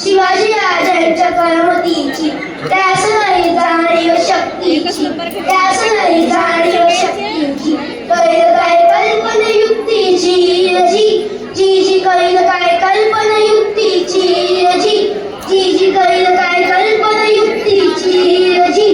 शिवाजी राजांच्या करमतीची त्यास नाही जाणीव शक्तीची त्यास नाही जाणीव शक्तीची कैल काय कल्पना युक्तीची जी कैल काय कल्पना युक्तीची जी कैल काय कल्पना युक्तीची जी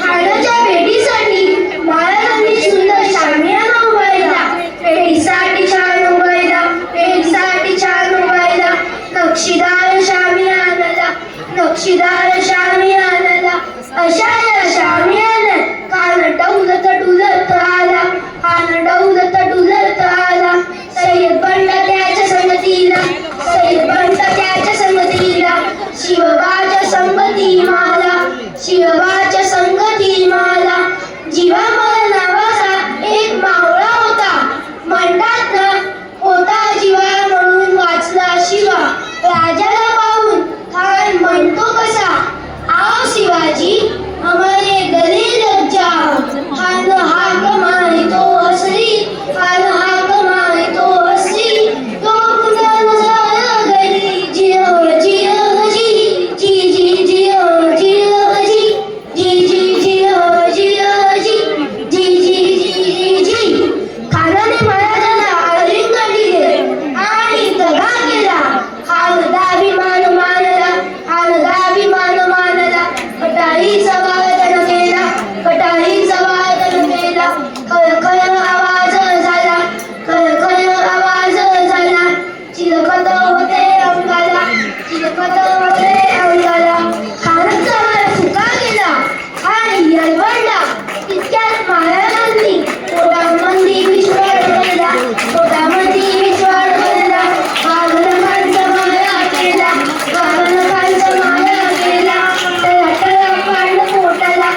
खाण्याच्या भेटीसाठी महाराजांनी सुंदर शामियाना उभारला भेटीसाठी छान उभारला भेटीसाठी छान उभारला नक्षीदार शामियानाला अशा या शामियानात कान डौलत डुलत आला सय्यद बनला त्याच्या संगतीला शिवबाच्या संगती माला जीवामय नावाचा एक मावळा होता म्हणतात होता जीवा म्हणून वाचला शिवा राजाला पाहून खान म्हणतो कसा आओ शिवाजी हमारे गले लग जाओ खान हाक मारतो हसरी तो पुन्हा नजारा गली जियो खानाने महाराजांना आलिंगन दिले आणि दगा केला खान दाभिमान मानला कटाळीचा वादन केला खळ आवाज झाला चिलखत होते अंगाला खानाचा मार फुका गेला आणि यलवडला तितक्यात महाराजांनी पोटामध्ये विश्वास केला वाघनखांचा मारा केला पांड पोटाला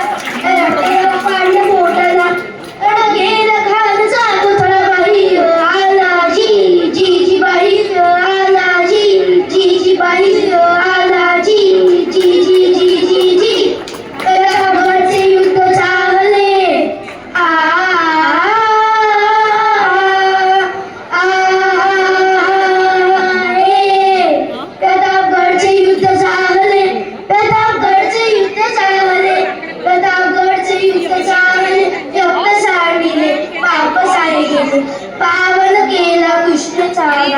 गेला खानचा पुतळा बाई आला जी बाई आला जी बाई आला जी प्रतापगडचे युद्ध चालले प्रतापगडचे युद्ध चालले रक्त सांडिले वापस आले गेले पावन केला कृष्ण चागा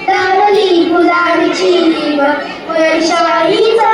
लावली गुलामीची वैशालीचा